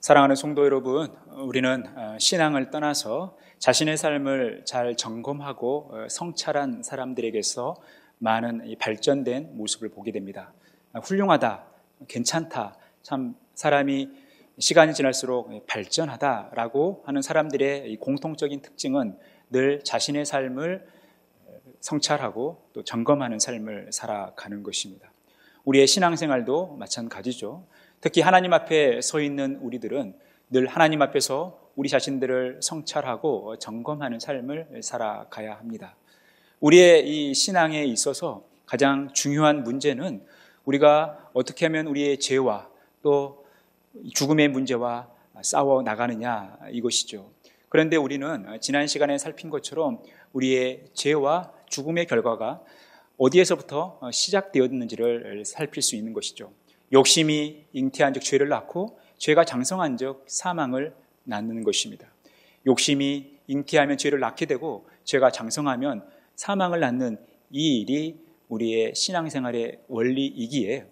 사랑하는 성도 여러분, 우리는 신앙을 떠나서 자신의 삶을 잘 점검하고 성찰한 사람들에게서 많은 발전된 모습을 보게 됩니다. 훌륭하다, 괜찮다, 참 사람이 시간이 지날수록 발전하다라고 하는 사람들의 공통적인 특징은 늘 자신의 삶을 성찰하고 또 점검하는 삶을 살아가는 것입니다. 우리의 신앙생활도 마찬가지죠. 특히 하나님 앞에 서 있는 우리들은 늘 하나님 앞에서 우리 자신들을 성찰하고 점검하는 삶을 살아가야 합니다. 우리의 이 신앙에 있어서 가장 중요한 문제는 우리가 어떻게 하면 우리의 죄와 또 죽음의 문제와 싸워 나가느냐 이것이죠. 그런데 우리는 지난 시간에 살핀 것처럼 우리의 죄와 죽음의 결과가 어디에서부터 시작되었는지를 살필 수 있는 것이죠. 욕심이 잉태한 즉 죄를 낳고 죄가 장성한 즉 사망을 낳는 것입니다. 욕심이 잉태하면 죄를 낳게 되고 죄가 장성하면 사망을 낳는 이 일이 우리의 신앙생활의 원리이기에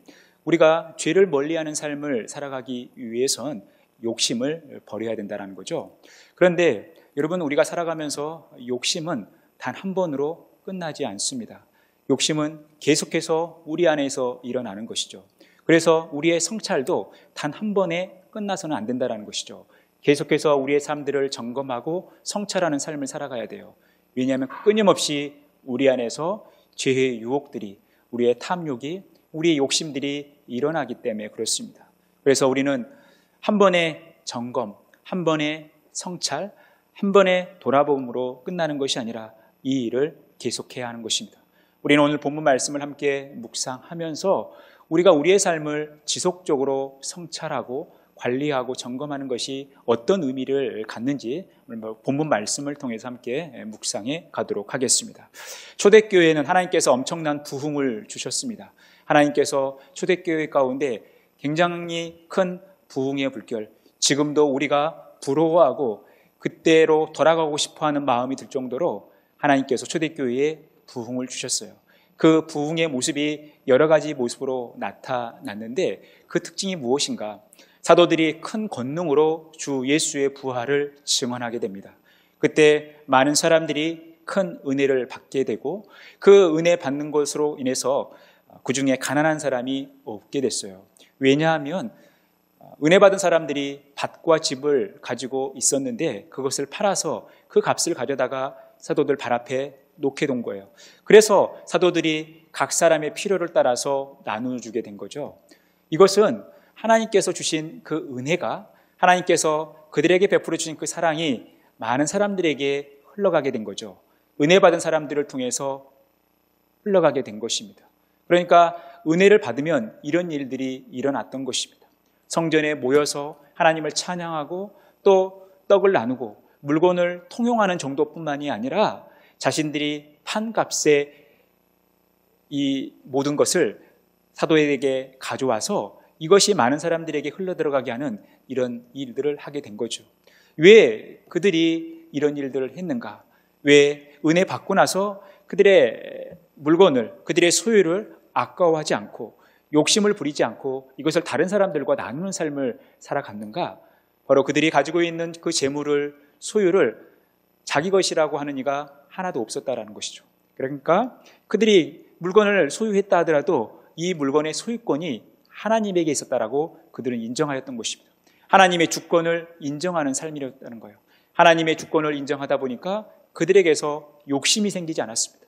우리가 죄를 멀리하는 삶을 살아가기 위해선 욕심을 버려야 된다는 거죠. 그런데 여러분, 우리가 살아가면서 욕심은 단 한 번으로 끝나지 않습니다. 욕심은 계속해서 우리 안에서 일어나는 것이죠. 그래서 우리의 성찰도 단 한 번에 끝나서는 안 된다는 것이죠. 계속해서 우리의 삶들을 점검하고 성찰하는 삶을 살아가야 돼요. 왜냐하면 끊임없이 우리 안에서 죄의 유혹들이, 우리의 탐욕이, 우리의 욕심들이 일어나기 때문에 그렇습니다. 그래서 우리는 한 번의 점검, 한 번의 성찰, 한 번의 돌아봄으로 끝나는 것이 아니라 이 일을 계속해야 하는 것입니다. 우리는 오늘 본문 말씀을 함께 묵상하면서 우리가 우리의 삶을 지속적으로 성찰하고 관리하고 점검하는 것이 어떤 의미를 갖는지 오늘 본문 말씀을 통해서 함께 묵상해 가도록 하겠습니다. 초대교회는 하나님께서 엄청난 부흥을 주셨습니다. 하나님께서 초대교회 가운데 굉장히 큰 부흥의 불결, 지금도 우리가 부러워하고 그때로 돌아가고 싶어하는 마음이 들 정도로 하나님께서 초대교회에 부흥을 주셨어요. 그 부흥의 모습이 여러 가지 모습으로 나타났는데 그 특징이 무엇인가? 사도들이 큰 권능으로 주 예수의 부활을 증언하게 됩니다. 그때 많은 사람들이 큰 은혜를 받게 되고 그 은혜 받는 것으로 인해서 그 중에 가난한 사람이 없게 됐어요. 왜냐하면 은혜 받은 사람들이 밭과 집을 가지고 있었는데 그것을 팔아서 그 값을 가져다가 사도들 발 앞에 놓게 된 거예요. 그래서 사도들이 각 사람의 필요를 따라서 나누어주게 된 거죠. 이것은 하나님께서 주신 그 은혜가, 하나님께서 그들에게 베풀어 주신 그 사랑이 많은 사람들에게 흘러가게 된 거죠. 은혜 받은 사람들을 통해서 흘러가게 된 것입니다. 그러니까 은혜를 받으면 이런 일들이 일어났던 것입니다. 성전에 모여서 하나님을 찬양하고 또 떡을 나누고 물건을 통용하는 정도뿐만이 아니라 자신들이 판 값에 이 모든 것을 사도에게 가져와서 이것이 많은 사람들에게 흘러들어가게 하는 이런 일들을 하게 된 거죠. 왜 그들이 이런 일들을 했는가? 왜 은혜 받고 나서 그들의 물건을, 그들의 소유를 아까워하지 않고 욕심을 부리지 않고 이것을 다른 사람들과 나누는 삶을 살아갔는가? 바로 그들이 가지고 있는 그 재물을, 소유를 자기 것이라고 하는 이가 하나도 없었다라는 것이죠. 그러니까 그들이 물건을 소유했다 하더라도 이 물건의 소유권이 하나님에게 있었다라고 그들은 인정하였던 것입니다. 하나님의 주권을 인정하는 삶이었다는 거예요. 하나님의 주권을 인정하다 보니까 그들에게서 욕심이 생기지 않았습니다.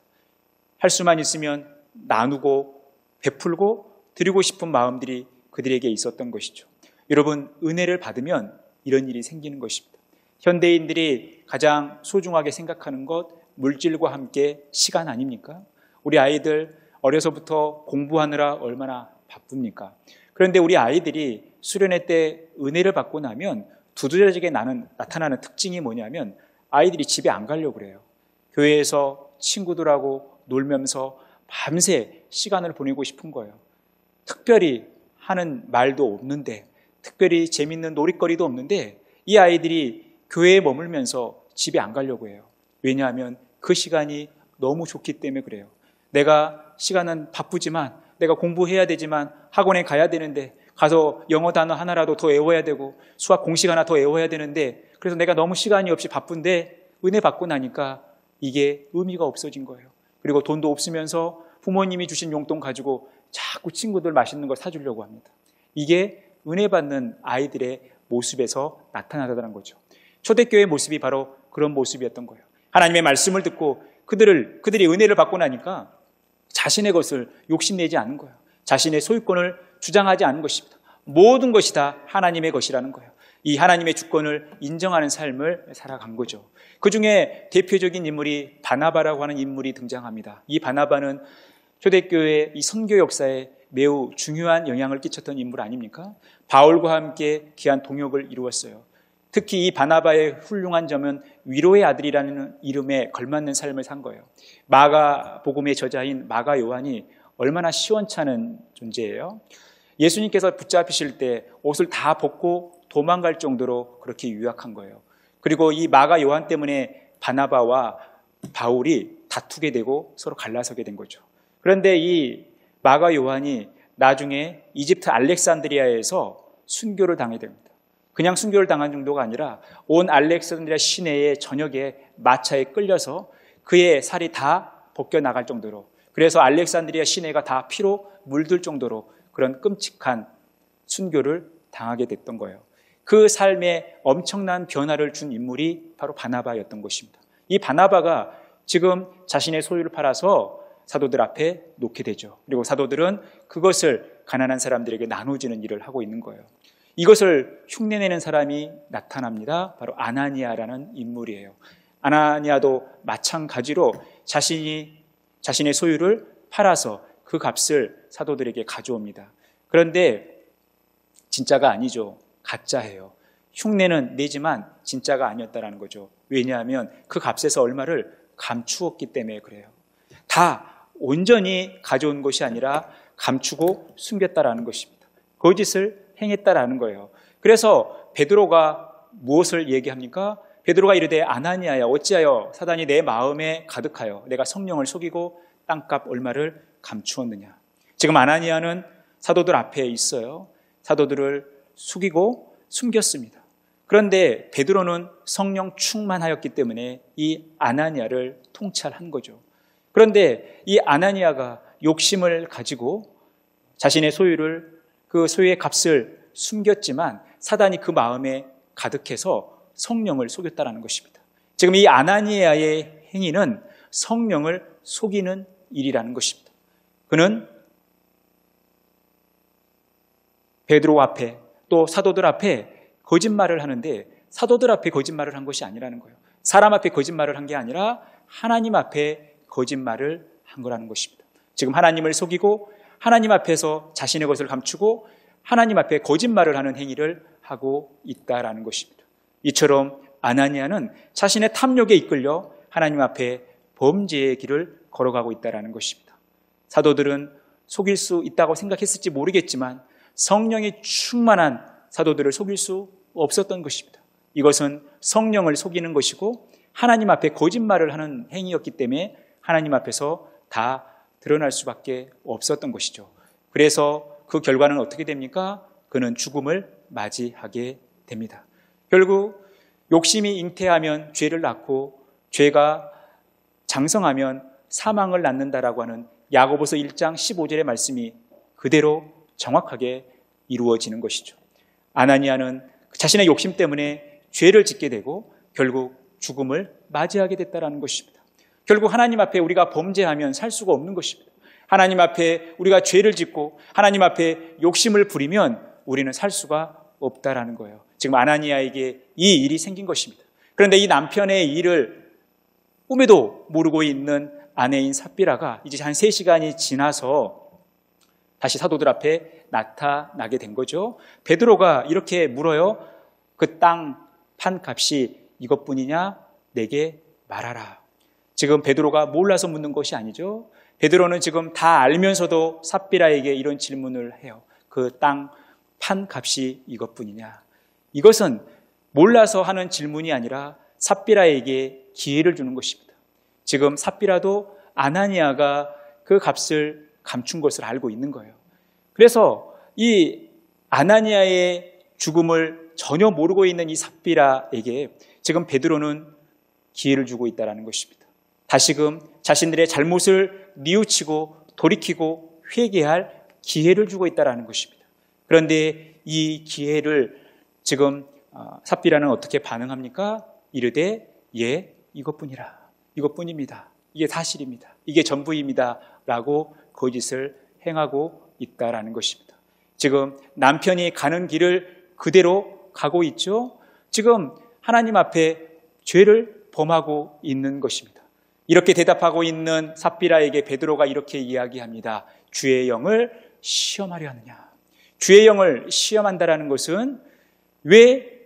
할 수만 있으면 나누고 베풀고 드리고 싶은 마음들이 그들에게 있었던 것이죠. 여러분, 은혜를 받으면 이런 일이 생기는 것입니다. 현대인들이 가장 소중하게 생각하는 것, 물질과 함께 시간 아닙니까? 우리 아이들 어려서부터 공부하느라 얼마나 바쁩니까? 그런데 우리 아이들이 수련회 때 은혜를 받고 나면 두드러지게 나타나는 특징이 뭐냐면 아이들이 집에 안 가려고 그래요. 교회에서 친구들하고 놀면서 밤새 시간을 보내고 싶은 거예요. 특별히 하는 말도 없는데, 특별히 재밌는 놀이거리도 없는데 이 아이들이 교회에 머물면서 집에 안 가려고 해요. 왜냐하면 그 시간이 너무 좋기 때문에 그래요. 내가 시간은 바쁘지만, 내가 공부해야 되지만, 학원에 가야 되는데 가서 영어 단어 하나라도 더 외워야 되고 수학 공식 하나 더 외워야 되는데 그래서 내가 너무 시간이 없이 바쁜데 은혜 받고 나니까 이게 의미가 없어진 거예요. 그리고 돈도 없으면서 부모님이 주신 용돈 가지고 자꾸 친구들 맛있는 걸 사주려고 합니다. 이게 은혜 받는 아이들의 모습에서 나타나다는 거죠. 초대교회의 모습이 바로 그런 모습이었던 거예요. 하나님의 말씀을 듣고 그들이 은혜를 받고 나니까 자신의 것을 욕심내지 않은 거예요. 자신의 소유권을 주장하지 않은 것입니다. 모든 것이 다 하나님의 것이라는 거예요. 이 하나님의 주권을 인정하는 삶을 살아간 거죠. 그 중에 대표적인 인물이 바나바라고 하는 인물이 등장합니다. 이 바나바는 초대교회의 이 선교 역사에 매우 중요한 영향을 끼쳤던 인물 아닙니까? 바울과 함께 귀한 동역을 이루었어요. 특히 이 바나바의 훌륭한 점은 위로의 아들이라는 이름에 걸맞는 삶을 산 거예요. 마가복음의 저자인 마가 요한이 얼마나 시원찮은 존재예요. 예수님께서 붙잡히실 때 옷을 다 벗고 도망갈 정도로 그렇게 유약한 거예요. 그리고 이 마가 요한 때문에 바나바와 바울이 다투게 되고 서로 갈라서게 된 거죠. 그런데 이 마가 요한이 나중에 이집트 알렉산드리아에서 순교를 당하게 됩니다. 그냥 순교를 당한 정도가 아니라 온 알렉산드리아 시내의 전역에 마차에 끌려서 그의 살이 다 벗겨나갈 정도로, 그래서 알렉산드리아 시내가 다 피로 물들 정도로 그런 끔찍한 순교를 당하게 됐던 거예요. 그 삶에 엄청난 변화를 준 인물이 바로 바나바였던 것입니다. 이 바나바가 지금 자신의 소유를 팔아서 사도들 앞에 놓게 되죠. 그리고 사도들은 그것을 가난한 사람들에게 나눠주는 일을 하고 있는 거예요. 이것을 흉내내는 사람이 나타납니다. 바로 아나니아라는 인물이에요. 아나니아도 마찬가지로 자신의 소유를 팔아서 그 값을 사도들에게 가져옵니다. 그런데 진짜가 아니죠. 가짜예요. 흉내는 내지만 진짜가 아니었다는 거죠. 왜냐하면 그 값에서 얼마를 감추었기 때문에 그래요. 다 온전히 가져온 것이 아니라 감추고 숨겼다라는 것입니다. 거짓을 행했다라는 거예요. 그래서 베드로가 무엇을 얘기합니까? 베드로가 이르되 아나니아야 어찌하여 사단이 내 마음에 가득하여 내가 성령을 속이고 땅값 얼마를 감추었느냐. 지금 아나니아는 사도들 앞에 있어요. 사도들을 속이고 숨겼습니다. 그런데 베드로는 성령 충만하였기 때문에 이 아나니아를 통찰한 거죠. 그런데 이 아나니아가 욕심을 가지고 자신의 그 소유의 값을 숨겼지만 사단이 그 마음에 가득해서 성령을 속였다는 것입니다. 지금 이 아나니아의 행위는 성령을 속이는 일이라는 것입니다. 그는 베드로 앞에 또 사도들 앞에 거짓말을 하는데 사도들 앞에 거짓말을 한 것이 아니라는 거예요. 사람 앞에 거짓말을 한 게 아니라 하나님 앞에 거짓말을 한 거라는 것입니다. 지금 하나님을 속이고 하나님 앞에서 자신의 것을 감추고 하나님 앞에 거짓말을 하는 행위를 하고 있다라는 것입니다. 이처럼 아나니아는 자신의 탐욕에 이끌려 하나님 앞에 범죄의 길을 걸어가고 있다라는 것입니다. 사도들은 속일 수 있다고 생각했을지 모르겠지만 성령이 충만한 사도들을 속일 수 없었던 것입니다. 이것은 성령을 속이는 것이고 하나님 앞에 거짓말을 하는 행위였기 때문에 하나님 앞에서 다 드러날 수밖에 없었던 것이죠. 그래서 그 결과는 어떻게 됩니까? 그는 죽음을 맞이하게 됩니다. 결국 욕심이 잉태하면 죄를 낳고 죄가 장성하면 사망을 낳는다라고 하는 야고보서 1장 15절의 말씀이 그대로 정확하게 이루어지는 것이죠. 아나니아는 자신의 욕심 때문에 죄를 짓게 되고 결국 죽음을 맞이하게 됐다는 것입니다. 결국 하나님 앞에 우리가 범죄하면 살 수가 없는 것입니다. 하나님 앞에 우리가 죄를 짓고 하나님 앞에 욕심을 부리면 우리는 살 수가 없다라는 거예요. 지금 아나니아에게 이 일이 생긴 것입니다. 그런데 이 남편의 일을 꿈에도 모르고 있는 아내인 삽비라가 이제 한 3시간이 지나서 다시 사도들 앞에 나타나게 된 거죠. 베드로가 이렇게 물어요. 그 땅 판 값이 이것뿐이냐? 내게 말하라. 지금 베드로가 몰라서 묻는 것이 아니죠. 베드로는 지금 다 알면서도 삽비라에게 이런 질문을 해요. 그 땅 판 값이 이것뿐이냐? 이것은 몰라서 하는 질문이 아니라 삽비라에게 기회를 주는 것입니다. 지금 삽비라도 아나니아가 그 값을 감춘 것을 알고 있는 거예요. 그래서 이 아나니아의 죽음을 전혀 모르고 있는 이 삽비라에게 지금 베드로는 기회를 주고 있다는 것입니다. 다시금 자신들의 잘못을 뉘우치고 돌이키고 회개할 기회를 주고 있다는 것입니다. 그런데 이 기회를 지금 삽비라는 어떻게 반응합니까? 이르되 예, 이것뿐입니다. 이게 사실입니다. 이게 전부입니다. 라고 거짓을 행하고 있다는 것입니다. 지금 남편이 가는 길을 그대로 가고 있죠. 지금 하나님 앞에 죄를 범하고 있는 것입니다. 이렇게 대답하고 있는 삽비라에게 베드로가 이렇게 이야기합니다. 주의 영을 시험하려 하느냐. 주의 영을 시험한다라는 것은 왜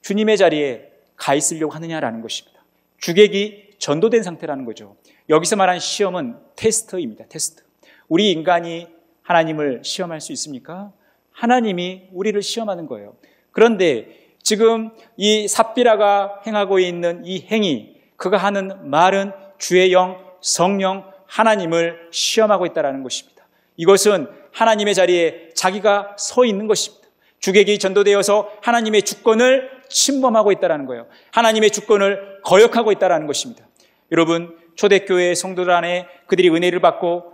주님의 자리에 가 있으려고 하느냐라는 것입니다. 주객이 전도된 상태라는 거죠. 여기서 말한 시험은 테스트입니다. 테스트. 우리 인간이 하나님을 시험할 수 있습니까? 하나님이 우리를 시험하는 거예요. 그런데 지금 이 삽비라가 행하고 있는 이 행위, 그가 하는 말은 주의 영, 성령, 하나님을 시험하고 있다는 것입니다. 이것은 하나님의 자리에 자기가 서 있는 것입니다. 주객이 전도되어서 하나님의 주권을 침범하고 있다는 거예요. 하나님의 주권을 거역하고 있다는 것입니다. 여러분, 초대교회 성도들 안에 그들이 은혜를 받고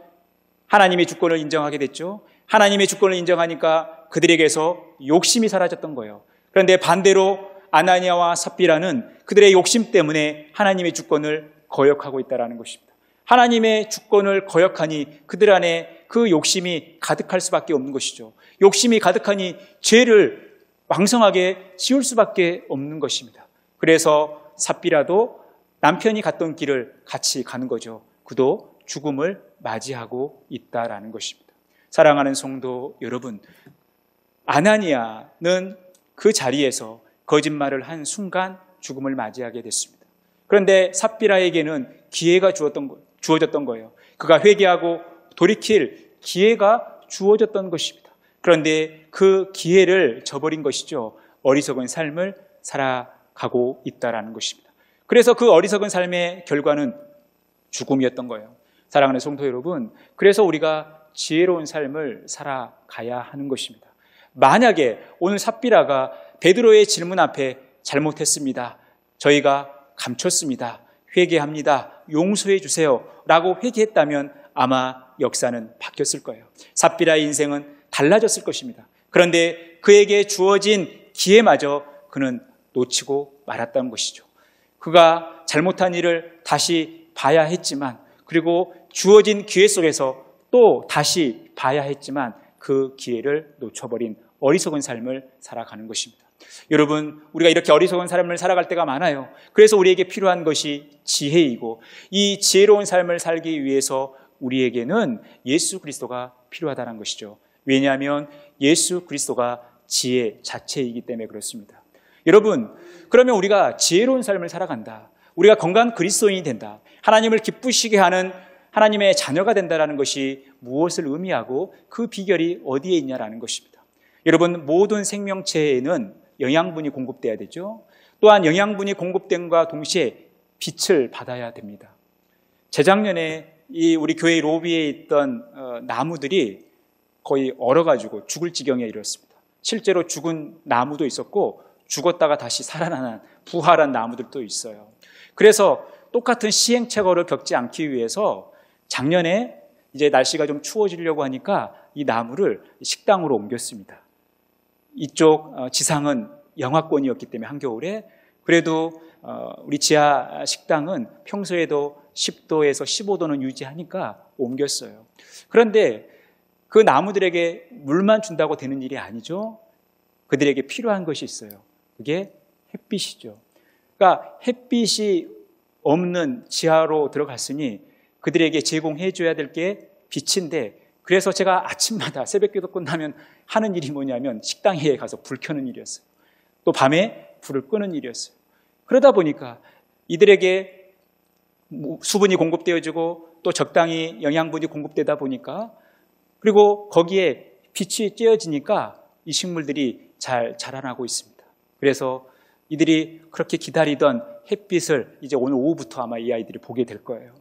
하나님의 주권을 인정하게 됐죠. 하나님의 주권을 인정하니까 그들에게서 욕심이 사라졌던 거예요. 그런데 반대로 아나니아와 삽비라는 그들의 욕심 때문에 하나님의 주권을 거역하고 있다는 것입니다. 하나님의 주권을 거역하니 그들 안에 그 욕심이 가득할 수밖에 없는 것이죠. 욕심이 가득하니 죄를 왕성하게 지을 수밖에 없는 것입니다. 그래서 삽비라도 남편이 갔던 길을 같이 가는 거죠. 그도 죽음을 맞이하고 있다라는 것입니다. 사랑하는 성도 여러분, 아나니아는 그 자리에서 거짓말을 한 순간 죽음을 맞이하게 됐습니다. 그런데 삽비라에게는 기회가 주어졌던 거예요. 그가 회개하고 돌이킬 기회가 주어졌던 것입니다. 그런데 그 기회를 저버린 것이죠. 어리석은 삶을 살아가고 있다라는 것입니다. 그래서 그 어리석은 삶의 결과는 죽음이었던 거예요. 사랑하는 성도 여러분, 그래서 우리가 지혜로운 삶을 살아가야 하는 것입니다. 만약에 오늘 삽비라가 베드로의 질문 앞에 잘못했습니다. 저희가 감췄습니다. 회개합니다. 용서해 주세요. 라고 회개했다면 아마 역사는 바뀌었을 거예요. 삽비라의 인생은 달라졌을 것입니다. 그런데 그에게 주어진 기회마저 그는 놓치고 말았다는 것이죠. 그가 잘못한 일을 다시 봐야 했지만, 그리고 주어진 기회 속에서 또 다시 봐야 했지만 그 기회를 놓쳐버린 어리석은 삶을 살아가는 것입니다. 여러분, 우리가 이렇게 어리석은 삶을 살아갈 때가 많아요. 그래서 우리에게 필요한 것이 지혜이고, 이 지혜로운 삶을 살기 위해서 우리에게는 예수 그리스도가 필요하다는 것이죠. 왜냐하면 예수 그리스도가 지혜 자체이기 때문에 그렇습니다. 여러분, 그러면 우리가 지혜로운 삶을 살아간다, 우리가 건강한 그리스도인이 된다, 하나님을 기쁘시게 하는 하나님의 자녀가 된다는 것이 무엇을 의미하고 그 비결이 어디에 있냐라는 것입니다. 여러분, 모든 생명체에는 영양분이 공급돼야 되죠. 또한 영양분이 공급됨과 동시에 빛을 받아야 됩니다. 재작년에 우리 교회 로비에 있던 나무들이 거의 얼어가지고 죽을 지경에 이르렀습니다. 실제로 죽은 나무도 있었고 죽었다가 다시 살아나는 부활한 나무들도 있어요. 그래서 똑같은 시행착오를 겪지 않기 위해서 작년에 이제 날씨가 좀 추워지려고 하니까 이 나무를 식당으로 옮겼습니다. 이쪽 지상은 영하권이었기 때문에 한겨울에, 그래도 우리 지하 식당은 평소에도 10도에서 15도는 유지하니까 옮겼어요. 그런데 그 나무들에게 물만 준다고 되는 일이 아니죠. 그들에게 필요한 것이 있어요. 그게 햇빛이죠. 그러니까 햇빛이 없는 지하로 들어갔으니 그들에게 제공해 줘야 될 게 빛인데, 그래서 제가 아침마다 새벽기도 끝나면 하는 일이 뭐냐면 식당에 가서 불 켜는 일이었어요. 또 밤에 불을 끄는 일이었어요. 그러다 보니까 이들에게 수분이 공급되어지고 또 적당히 영양분이 공급되다 보니까, 그리고 거기에 빛이 쬐어지니까 이 식물들이 잘 자라나고 있습니다. 그래서 이들이 그렇게 기다리던 햇빛을 이제 오늘 오후부터 아마 이 아이들이 보게 될 거예요.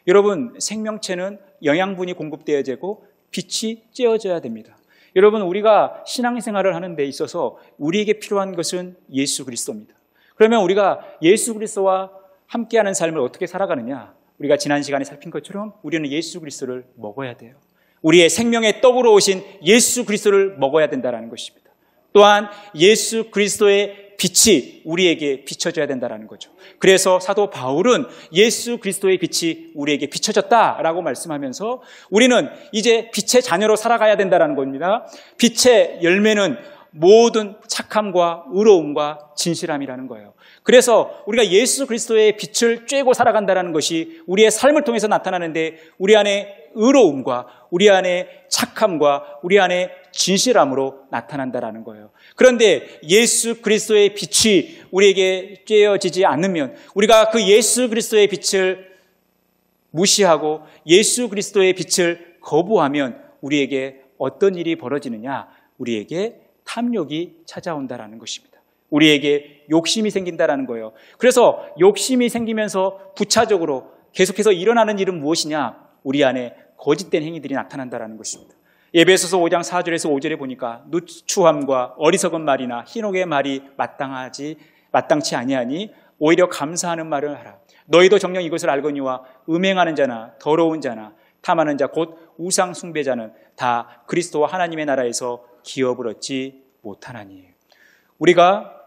여러분, 생명체는 영양분이 공급되어지고 빛이 쬐어져야 됩니다. 여러분, 우리가 신앙생활을 하는 데 있어서 우리에게 필요한 것은 예수 그리스도입니다. 그러면 우리가 예수 그리스도와 함께하는 삶을 어떻게 살아가느냐? 우리가 지난 시간에 살핀 것처럼 우리는 예수 그리스도를 먹어야 돼요. 우리의 생명의 떡으로 오신 예수 그리스도를 먹어야 된다는 것입니다. 또한 예수 그리스도의 빛이 우리에게 비춰져야 된다는 거죠. 그래서 사도 바울은 예수 그리스도의 빛이 우리에게 비춰졌다라고 말씀하면서 우리는 이제 빛의 자녀로 살아가야 된다는 겁니다. 빛의 열매는 모든 착함과 의로움과 진실함이라는 거예요. 그래서 우리가 예수 그리스도의 빛을 쬐고 살아간다는 것이 우리의 삶을 통해서 나타나는데 우리 안에 의로움과 우리 안에 착함과 우리 안에 진실함으로 나타난다는 거예요. 그런데 예수 그리스도의 빛이 우리에게 쬐어지지 않으면, 우리가 그 예수 그리스도의 빛을 무시하고 예수 그리스도의 빛을 거부하면 우리에게 어떤 일이 벌어지느냐? 우리에게 탐욕이 찾아온다라는 것입니다. 우리에게 욕심이 생긴다라는 거예요. 그래서 욕심이 생기면서 부차적으로 계속해서 일어나는 일은 무엇이냐? 우리 안에 거짓된 행위들이 나타난다라는 것입니다. 에베소서 5장 4절에서 5절에 보니까 누추함과 어리석은 말이나 희노의 말이 마땅치 아니하니 오히려 감사하는 말을 하라. 너희도 정녕 이것을 알거니와 음행하는 자나 더러운 자나 탐하는 자 곧 우상 숭배자는 다 그리스도와 하나님의 나라에서 기업을 얻지 못하나니. 우리가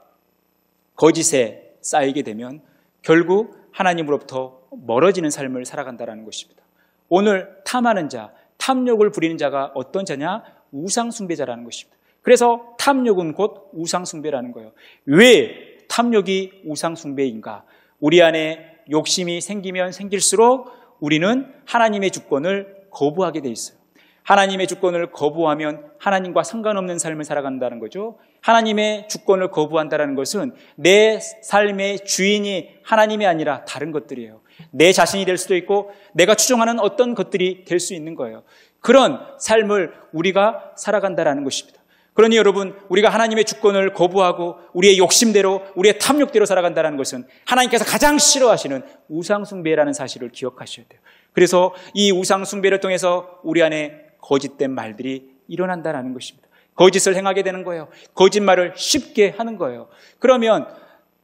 거짓에 쌓이게 되면 결국 하나님으로부터 멀어지는 삶을 살아간다는 것입니다. 오늘 탐하는 자, 탐욕을 부리는 자가 어떤 자냐? 우상 숭배자라는 것입니다. 그래서 탐욕은 곧 우상 숭배라는 거예요. 왜 탐욕이 우상 숭배인가? 우리 안에 욕심이 생기면 생길수록 우리는 하나님의 주권을 거부하게 돼 있어요. 하나님의 주권을 거부하면 하나님과 상관없는 삶을 살아간다는 거죠. 하나님의 주권을 거부한다는 것은 내 삶의 주인이 하나님이 아니라 다른 것들이에요. 내 자신이 될 수도 있고 내가 추종하는 어떤 것들이 될 수 있는 거예요. 그런 삶을 우리가 살아간다는 것입니다. 그러니 여러분, 우리가 하나님의 주권을 거부하고 우리의 욕심대로, 우리의 탐욕대로 살아간다는 것은 하나님께서 가장 싫어하시는 우상숭배라는 사실을 기억하셔야 돼요. 그래서 이 우상숭배를 통해서 우리 안에 거짓된 말들이 일어난다는 것입니다. 거짓을 행하게 되는 거예요. 거짓말을 쉽게 하는 거예요. 그러면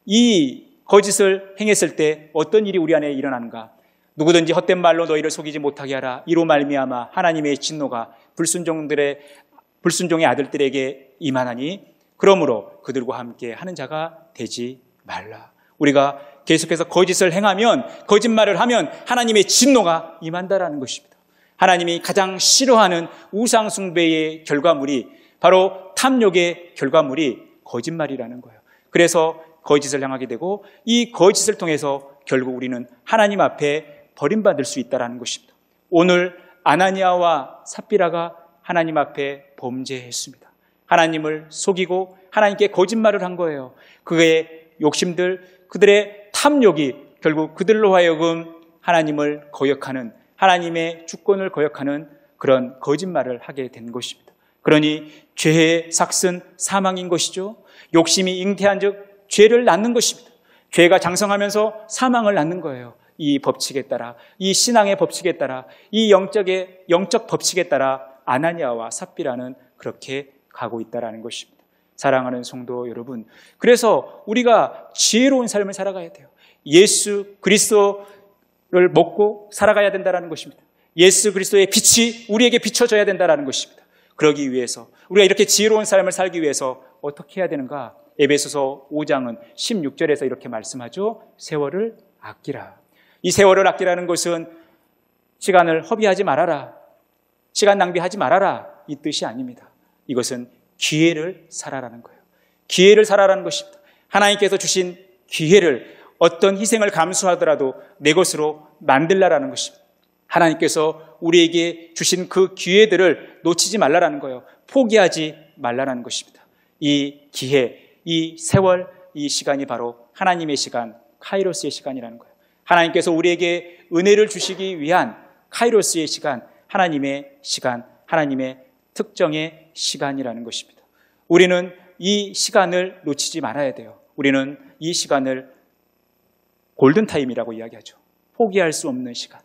이 거짓을 행했을 때 어떤 일이 우리 안에 일어나는가? 누구든지 헛된 말로 너희를 속이지 못하게 하라. 이로 말미암아 하나님의 진노가 불순종의 아들들에게 임하나니 그러므로 그들과 함께 하는 자가 되지 말라. 우리가 계속해서 거짓을 행하면, 거짓말을 하면 하나님의 진노가 임한다라는 것입니다. 하나님이 가장 싫어하는 우상숭배의 결과물이 바로 탐욕의 결과물이 거짓말이라는 거예요. 그래서 거짓을 행하게 되고 이 거짓을 통해서 결국 우리는 하나님 앞에 버림받을 수 있다는 것입니다. 오늘 아나니아와 삽비라가 하나님 앞에 범죄했습니다. 하나님을 속이고 하나님께 거짓말을 한 거예요. 그의 욕심들, 그들의 탐욕이 결국 그들로 하여금 하나님을 거역하는, 하나님의 주권을 거역하는 그런 거짓말을 하게 된 것입니다. 그러니 죄의 삭은 사망인 것이죠. 욕심이 잉태한 즉 죄를 낳는 것입니다. 죄가 장성하면서 사망을 낳는 거예요. 이 법칙에 따라, 이 신앙의 법칙에 따라, 이 영적 법칙에 따라 아나니아와 삽비라는 그렇게 가고 있다는 것입니다. 사랑하는 성도 여러분, 그래서 우리가 지혜로운 삶을 살아가야 돼요. 예수 그리스도를 먹고 살아가야 된다는 것입니다. 예수 그리스도의 빛이 우리에게 비춰져야 된다는 것입니다. 그러기 위해서, 우리가 이렇게 지혜로운 삶을 살기 위해서 어떻게 해야 되는가? 에베소서 5장은 16절에서 이렇게 말씀하죠. 세월을 아끼라. 이 세월을 아끼라는 것은 시간을 허비하지 말아라, 시간 낭비하지 말아라, 이 뜻이 아닙니다. 이것은 기회를 살아라는 거예요. 기회를 살아라는 것입니다. 하나님께서 주신 기회를 어떤 희생을 감수하더라도 내 것으로 만들라라는 것입니다. 하나님께서 우리에게 주신 그 기회들을 놓치지 말라라는 거예요. 포기하지 말라라는 것입니다. 이 기회, 이 세월, 이 시간이 바로 하나님의 시간, 카이로스의 시간이라는 거예요. 하나님께서 우리에게 은혜를 주시기 위한 카이로스의 시간, 하나님의 시간, 하나님의 특정의 시간이라는 것입니다. 우리는 이 시간을 놓치지 말아야 돼요. 우리는 이 시간을 골든타임이라고 이야기하죠. 포기할 수 없는 시간.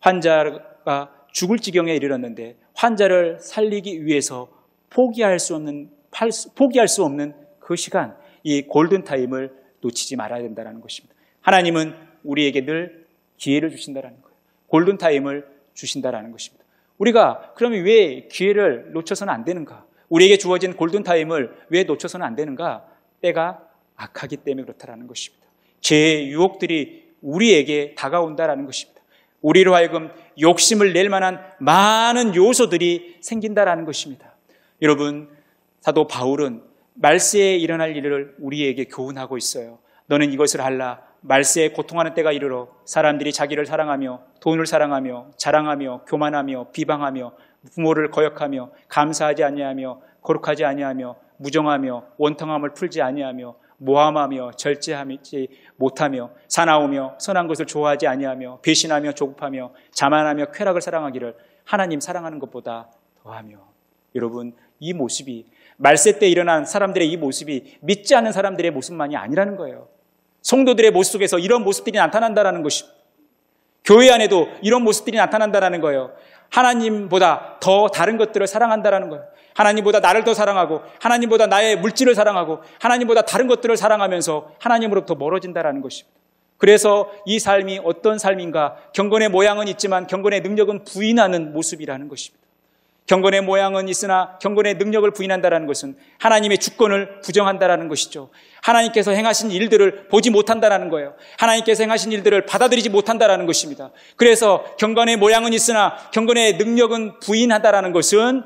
환자가 죽을 지경에 이르렀는데 환자를 살리기 위해서 포기할 수 없는 그 시간, 이 골든타임을 놓치지 말아야 된다는 것입니다. 하나님은 우리에게 늘 기회를 주신다는 거예요. 골든타임을 주신다는 것입니다. 우리가 그러면 왜 기회를 놓쳐서는 안 되는가? 우리에게 주어진 골든타임을 왜 놓쳐서는 안 되는가? 때가 악하기 때문에 그렇다는 것입니다. 죄의 유혹들이 우리에게 다가온다는 것입니다. 우리로 하여금 욕심을 낼 만한 많은 요소들이 생긴다는 것입니다. 여러분, 사도 바울은 말세에 일어날 일을 우리에게 교훈하고 있어요. 너는 이것을 알라. 말세에 고통하는 때가 이르러 사람들이 자기를 사랑하며 돈을 사랑하며 자랑하며 교만하며 비방하며 부모를 거역하며 감사하지 아니하며 거룩하지 아니하며 무정하며 원통함을 풀지 아니하며 모함하며 절제하지 못하며 사나우며 선한 것을 좋아하지 아니하며 배신하며 조급하며 자만하며 쾌락을 사랑하기를 하나님 사랑하는 것보다 더하며. 여러분, 이 모습이 말세 때 일어난 사람들의 이 모습이 믿지 않는 사람들의 모습만이 아니라는 거예요. 성도들의 모습 속에서 이런 모습들이 나타난다는 것입니다. 교회 안에도 이런 모습들이 나타난다는 거예요. 하나님보다 더 다른 것들을 사랑한다는 거예요. 하나님보다 나를 더 사랑하고 하나님보다 나의 물질을 사랑하고 하나님보다 다른 것들을 사랑하면서 하나님으로부터 멀어진다는 것입니다. 그래서 이 삶이 어떤 삶인가? 경건의 모양은 있지만 경건의 능력은 부인하는 모습이라는 것입니다. 경건의 모양은 있으나 경건의 능력을 부인한다는 것은 하나님의 주권을 부정한다는 것이죠. 하나님께서 행하신 일들을 보지 못한다는 거예요. 하나님께서 행하신 일들을 받아들이지 못한다는 것입니다. 그래서 경건의 모양은 있으나 경건의 능력은 부인한다는 것은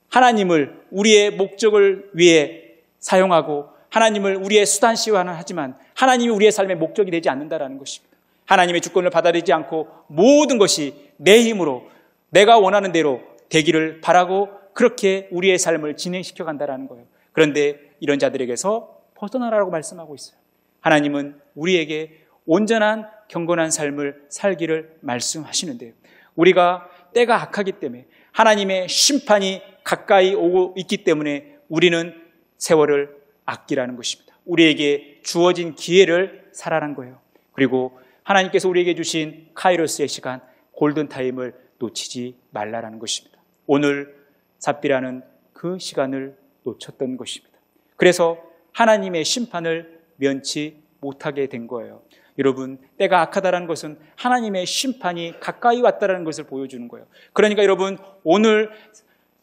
하나님을 우리의 목적을 위해 사용하고 하나님을 우리의 수단시화는 하지만 하나님이 우리의 삶의 목적이 되지 않는다는 것입니다. 하나님의 주권을 받아들이지 않고 모든 것이 내 힘으로 내가 원하는 대로 되기를 바라고 그렇게 우리의 삶을 진행시켜 간다는 거예요. 그런데 이런 자들에게서 벗어나라고 말씀하고 있어요. 하나님은 우리에게 온전한 경건한 삶을 살기를 말씀하시는데요. 우리가 때가 악하기 때문에 하나님의 심판이 가까이 오고 있기 때문에 우리는 세월을 아끼라는 것입니다. 우리에게 주어진 기회를 살아라는 거예요. 그리고 하나님께서 우리에게 주신 카이로스의 시간, 골든타임을 놓치지 말라라는 것입니다. 오늘 삽비라는 그 시간을 놓쳤던 것입니다. 그래서 하나님의 심판을 면치 못하게 된 거예요. 여러분, 때가 악하다는 것은 하나님의 심판이 가까이 왔다는 것을 보여주는 거예요. 그러니까 여러분, 오늘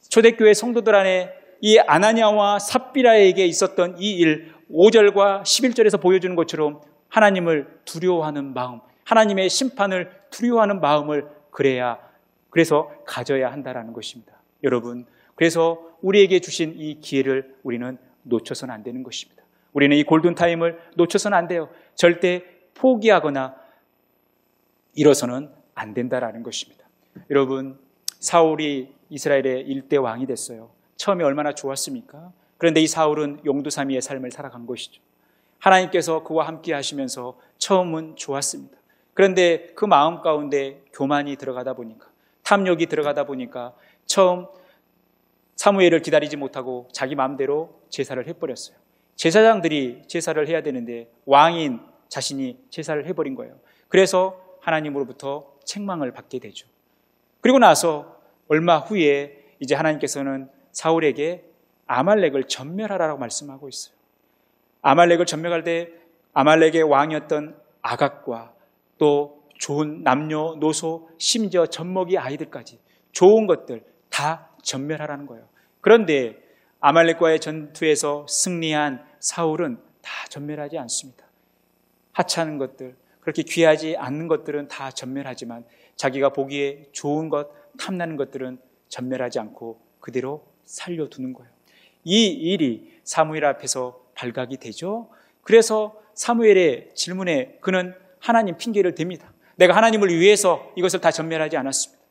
초대교회 성도들 안에 이 아나니아와 삽비라에게 있었던 이 일, 5절과 11절에서 보여주는 것처럼 하나님을 두려워하는 마음, 하나님의 심판을 두려워하는 마음을 그래서 가져야 한다는 것입니다. 여러분, 그래서 우리에게 주신 이 기회를 우리는 놓쳐서는 안 되는 것입니다. 우리는 이 골든타임을 놓쳐서는 안 돼요. 절대 포기하거나 이뤄서는 안 된다는 것입니다. 여러분, 사울이 이스라엘의 일대 왕이 됐어요. 처음에 얼마나 좋았습니까? 그런데 이 사울은 용두사미의 삶을 살아간 것이죠. 하나님께서 그와 함께 하시면서 처음은 좋았습니다. 그런데 그 마음 가운데 교만이 들어가다 보니까, 탐욕이 들어가다 보니까 처음 사무엘을 기다리지 못하고 자기 마음대로 제사를 해버렸어요. 제사장들이 제사를 해야 되는데 왕인 자신이 제사를 해버린 거예요. 그래서 하나님으로부터 책망을 받게 되죠. 그리고 나서 얼마 후에 이제 하나님께서는 사울에게 아말렉을 전멸하라고 말씀하고 있어요. 아말렉을 전멸할 때 아말렉의 왕이었던 아각과 또 좋은 남녀노소, 심지어 젖먹이 아이들까지 좋은 것들 다 전멸하라는 거예요. 그런데 아말렉과의 전투에서 승리한 사울은 다 전멸하지 않습니다. 하찮은 것들, 그렇게 귀하지 않는 것들은 다 전멸하지만 자기가 보기에 좋은 것, 탐나는 것들은 전멸하지 않고 그대로 살려두는 거예요. 이 일이 사무엘 앞에서 발각이 되죠. 그래서 사무엘의 질문에 그는 하나님 핑계를 댑니다. 내가 하나님을 위해서 이것을 다 전멸하지 않았습니다.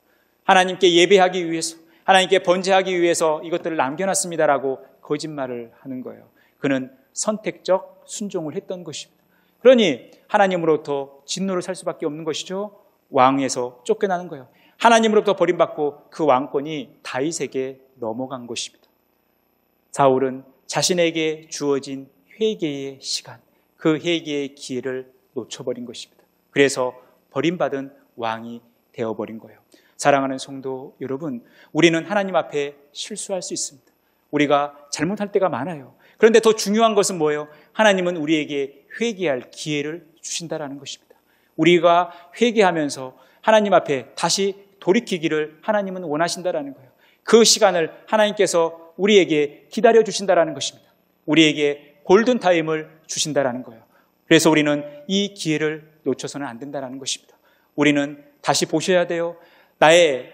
하나님께 예배하기 위해서, 하나님께 번제하기 위해서 이것들을 남겨놨습니다라고 거짓말을 하는 거예요. 그는 선택적 순종을 했던 것입니다. 그러니 하나님으로부터 진노를 살 수밖에 없는 것이죠. 왕에서 쫓겨나는 거예요. 하나님으로부터 버림받고 그 왕권이 다윗에게 넘어간 것입니다. 사울은 자신에게 주어진 회개의 시간, 그 회개의 기회를 놓쳐버린 것입니다. 그래서 버림받은 왕이 되어버린 거예요. 사랑하는 성도 여러분, 우리는 하나님 앞에 실수할 수 있습니다. 우리가 잘못할 때가 많아요. 그런데 더 중요한 것은 뭐예요? 하나님은 우리에게 회개할 기회를 주신다라는 것입니다. 우리가 회개하면서 하나님 앞에 다시 돌이키기를 하나님은 원하신다라는 거예요. 그 시간을 하나님께서 우리에게 기다려 주신다라는 것입니다. 우리에게 골든타임을 주신다라는 거예요. 그래서 우리는 이 기회를 놓쳐서는 안 된다라는 것입니다. 우리는 다시 보셔야 돼요. 나의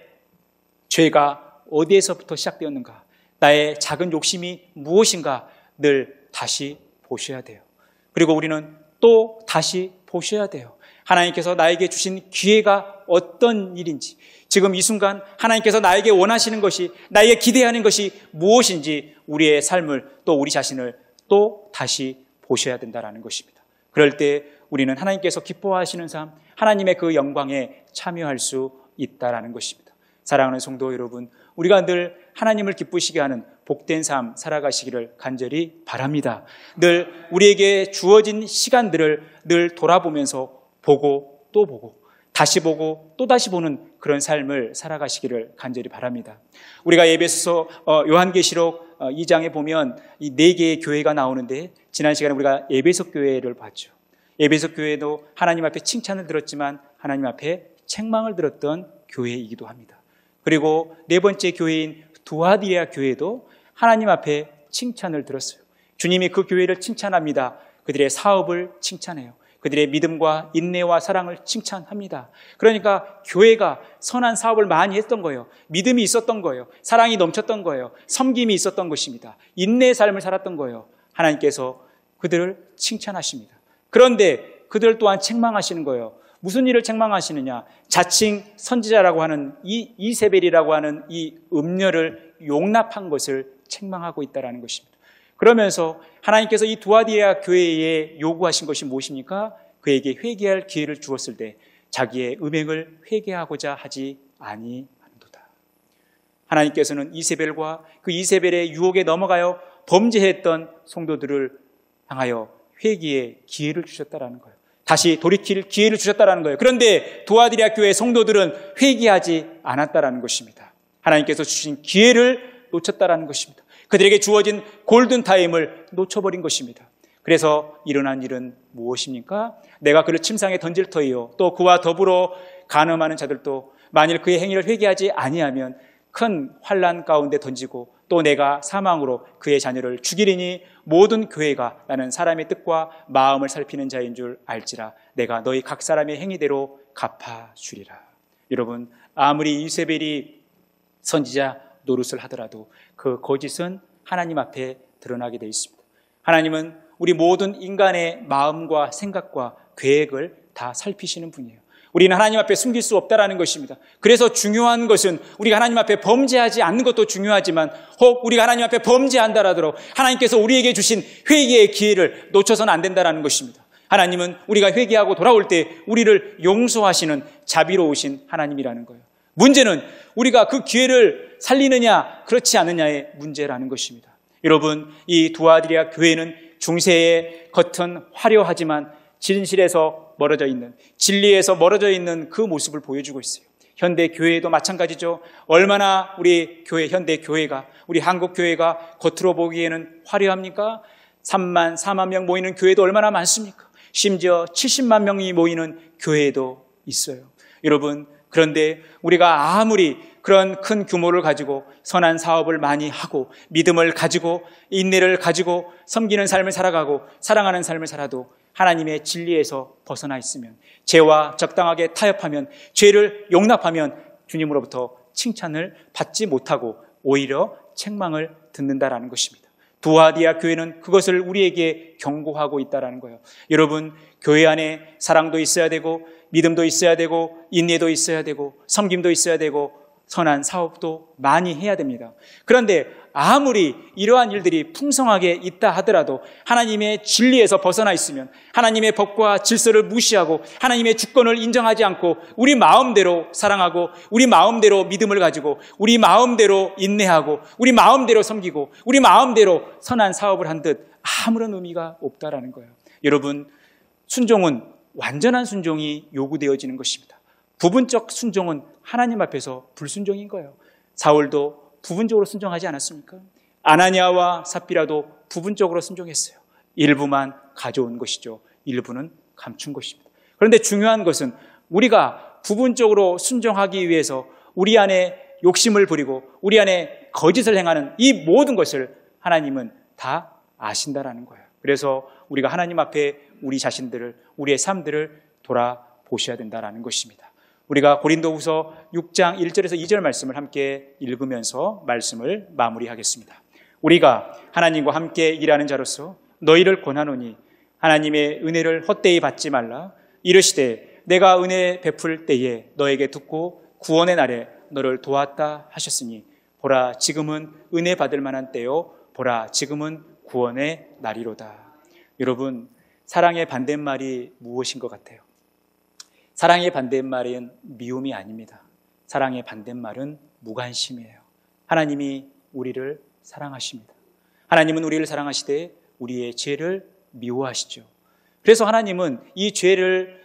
죄가 어디에서부터 시작되었는가? 나의 작은 욕심이 무엇인가? 늘 다시 보셔야 돼요. 그리고 우리는 또 다시 보셔야 돼요. 하나님께서 나에게 주신 기회가 어떤 일인지, 지금 이 순간 하나님께서 나에게 원하시는 것이, 나에게 기대하는 것이 무엇인지 우리의 삶을 또 우리 자신을 또 다시 보셔야 된다는 것입니다. 그럴 때 우리는 하나님께서 기뻐하시는 삶, 하나님의 그 영광에 참여할 수 있다는 것입니다. 사랑하는 성도 여러분, 우리가 늘 하나님을 기쁘시게 하는 복된 삶 살아가시기를 간절히 바랍니다. 늘 우리에게 주어진 시간들을 늘 돌아보면서 보고 또 보고 다시 보고 또 다시 보는 그런 삶을 살아가시기를 간절히 바랍니다. 우리가 에베소서 요한계시록 2장에 보면 이 4개의 교회가 나오는데, 지난 시간에 우리가 에베소 교회를 봤죠. 에베소 교회도 하나님 앞에 칭찬을 들었지만 하나님 앞에 책망을 들었던 교회이기도 합니다. 그리고 4번째 교회인 두아디아 교회도 하나님 앞에 칭찬을 들었어요. 주님이 그 교회를 칭찬합니다. 그들의 사업을 칭찬해요. 그들의 믿음과 인내와 사랑을 칭찬합니다. 그러니까 교회가 선한 사업을 많이 했던 거예요. 믿음이 있었던 거예요. 사랑이 넘쳤던 거예요. 섬김이 있었던 것입니다. 인내의 삶을 살았던 거예요. 하나님께서 그들을 칭찬하십니다. 그런데 그들 또한 책망하시는 거예요. 무슨 일을 책망하시느냐? 자칭 선지자라고 하는 이 이세벨이라고 하는 이 음녀를 용납한 것을 책망하고 있다는 것입니다. 그러면서 하나님께서 이 두아디아 교회에 요구하신 것이 무엇입니까? 그에게 회개할 기회를 주었을 때 자기의 음행을 회개하고자 하지 아니하는도다. 하나님께서는 이세벨과 그 이세벨의 유혹에 넘어가요 범죄했던 성도들을 향하여 회개의 기회를 주셨다라는 거예요. 다시 돌이킬 기회를 주셨다라는 거예요. 그런데 두아디아 교회 성도들은 회개하지 않았다라는 것입니다. 하나님께서 주신 기회를 놓쳤다라는 것입니다. 그들에게 주어진 골든타임을 놓쳐버린 것입니다. 그래서 일어난 일은 무엇입니까? 내가 그를 침상에 던질 터이요, 또 그와 더불어 간음하는 자들도 만일 그의 행위를 회개하지 아니하면 큰 환난 가운데 던지고 또 내가 사망으로 그의 자녀를 죽이리니 모든 교회가 나는 사람의 뜻과 마음을 살피는 자인 줄 알지라. 내가 너희 각 사람의 행위대로 갚아주리라. 여러분, 아무리 이세벨이 선지자 노릇을 하더라도 그 거짓은 하나님 앞에 드러나게 되어 있습니다. 하나님은 우리 모든 인간의 마음과 생각과 계획을 다 살피시는 분이에요. 우리는 하나님 앞에 숨길 수 없다라는 것입니다. 그래서 중요한 것은 우리가 하나님 앞에 범죄하지 않는 것도 중요하지만, 혹 우리가 하나님 앞에 범죄한다라도 하나님께서 우리에게 주신 회개의 기회를 놓쳐서는 안 된다라는 것입니다. 하나님은 우리가 회개하고 돌아올 때 우리를 용서하시는 자비로우신 하나님이라는 거예요. 문제는 우리가 그 기회를 살리느냐 그렇지 않느냐의 문제라는 것입니다. 여러분, 이 두아디아 교회는 중세의 겉은 화려하지만 진실에서 멀어져 있는, 진리에서 멀어져 있는 그 모습을 보여주고 있어요. 현대 교회도 마찬가지죠. 얼마나 우리 교회, 현대 교회가, 우리 한국 교회가 겉으로 보기에는 화려합니까? 3만, 4만 명 모이는 교회도 얼마나 많습니까? 심지어 70만 명이 모이는 교회도 있어요. 여러분, 그런데 우리가 아무리 그런 큰 규모를 가지고 선한 사업을 많이 하고 믿음을 가지고 인내를 가지고 섬기는 삶을 살아가고 사랑하는 삶을 살아도 하나님의 진리에서 벗어나 있으면, 죄와 적당하게 타협하면, 죄를 용납하면 주님으로부터 칭찬을 받지 못하고 오히려 책망을 듣는다라는 것입니다. 두아디아 교회는 그것을 우리에게 경고하고 있다라는 거예요. 여러분, 교회 안에 사랑도 있어야 되고 믿음도 있어야 되고 인내도 있어야 되고 섬김도 있어야 되고 선한 사업도 많이 해야 됩니다. 그런데 아무리 이러한 일들이 풍성하게 있다 하더라도 하나님의 진리에서 벗어나 있으면, 하나님의 법과 질서를 무시하고 하나님의 주권을 인정하지 않고 우리 마음대로 사랑하고 우리 마음대로 믿음을 가지고 우리 마음대로 인내하고 우리 마음대로 섬기고 우리 마음대로 선한 사업을 한 듯 아무런 의미가 없다라는 거예요. 여러분, 순종은 완전한 순종이 요구되어지는 것입니다. 부분적 순종은 하나님 앞에서 불순종인 거예요. 사울도 부분적으로 순종하지 않았습니까? 아나니아와 삽비라도 부분적으로 순종했어요. 일부만 가져온 것이죠. 일부는 감춘 것입니다. 그런데 중요한 것은 우리가 부분적으로 순종하기 위해서 우리 안에 욕심을 부리고 우리 안에 거짓을 행하는 이 모든 것을 하나님은 다 아신다라는 거예요. 그래서 우리가 하나님 앞에 우리 자신들을, 우리의 삶들을 돌아보셔야 된다라는 것입니다. 우리가 고린도후서 6장 1절에서 2절 말씀을 함께 읽으면서 말씀을 마무리하겠습니다. 우리가 하나님과 함께 일하는 자로서 너희를 권하노니 하나님의 은혜를 헛되이 받지 말라. 이르시되 내가 은혜 베풀 때에 너에게 듣고 구원의 날에 너를 도왔다 하셨으니 보라 지금은 은혜 받을 만한 때요 보라 지금은 구원의 날이로다. 여러분, 사랑의 반대말이 무엇인 것 같아요? 사랑의 반대말은 미움이 아닙니다. 사랑의 반대말은 무관심이에요. 하나님이 우리를 사랑하십니다. 하나님은 우리를 사랑하시되 우리의 죄를 미워하시죠. 그래서 하나님은 이 죄를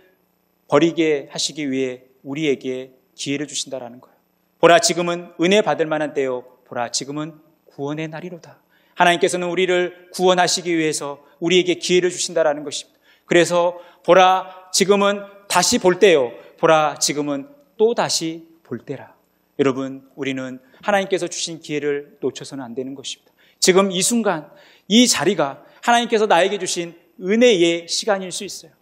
버리게 하시기 위해 우리에게 기회를 주신다라는 거예요. 보라 지금은 은혜 받을 만한 때요 보라 지금은 구원의 날이로다. 하나님께서는 우리를 구원하시기 위해서 우리에게 기회를 주신다라는 것입니다. 그래서 보라 지금은 다시 볼 때요 보라 지금은 또 다시 볼 때라. 여러분, 우리는 하나님께서 주신 기회를 놓쳐서는 안 되는 것입니다. 지금 이 순간 이 자리가 하나님께서 나에게 주신 은혜의 시간일 수 있어요.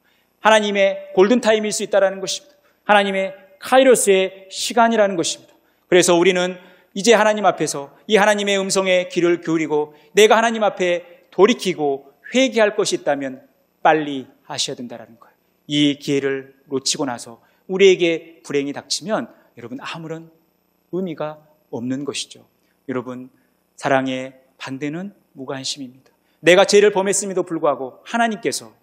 하나님의 골든타임일 수 있다는 것입니다. 하나님의 카이로스의 시간이라는 것입니다. 그래서 우리는 이제 하나님 앞에서 이 하나님의 음성에 귀를 기울이고 내가 하나님 앞에 돌이키고 회개할 것이 있다면 빨리 하셔야 된다는 거예요. 이 기회를 놓치고 나서 우리에게 불행이 닥치면 여러분 아무런 의미가 없는 것이죠. 여러분, 사랑의 반대는 무관심입니다. 내가 죄를 범했음에도 불구하고 하나님께서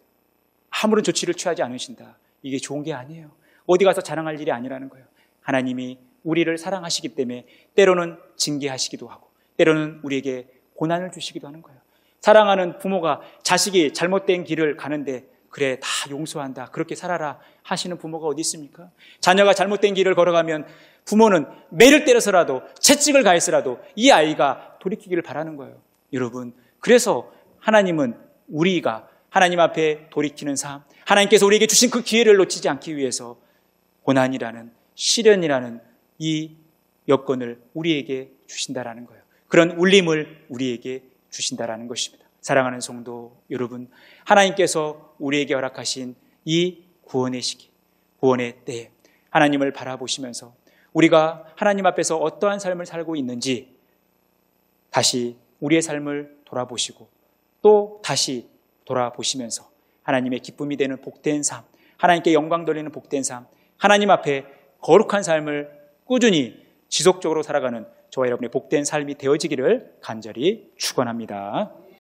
아무런 조치를 취하지 않으신다. 이게 좋은 게 아니에요. 어디 가서 자랑할 일이 아니라는 거예요. 하나님이 우리를 사랑하시기 때문에 때로는 징계하시기도 하고 때로는 우리에게 고난을 주시기도 하는 거예요. 사랑하는 부모가 자식이 잘못된 길을 가는데 그래 다 용서한다, 그렇게 살아라 하시는 부모가 어디 있습니까? 자녀가 잘못된 길을 걸어가면 부모는 매를 때려서라도 채찍을 가해서라도 이 아이가 돌이키기를 바라는 거예요. 여러분, 그래서 하나님은 우리가 하나님 앞에 돌이키는 삶, 하나님께서 우리에게 주신 그 기회를 놓치지 않기 위해서 고난이라는, 시련이라는 이 여건을 우리에게 주신다라는 거예요. 그런 울림을 우리에게 주신다라는 것입니다. 사랑하는 성도 여러분, 하나님께서 우리에게 허락하신 이 구원의 시기, 구원의 때에 하나님을 바라보시면서 우리가 하나님 앞에서 어떠한 삶을 살고 있는지 다시 우리의 삶을 돌아보시고 또 다시 돌아보시면서 하나님의 기쁨이 되는 복된 삶, 하나님께 영광 돌리는 복된 삶, 하나님 앞에 거룩한 삶을 꾸준히 지속적으로 살아가는 저와 여러분의 복된 삶이 되어지기를 간절히 축원합니다.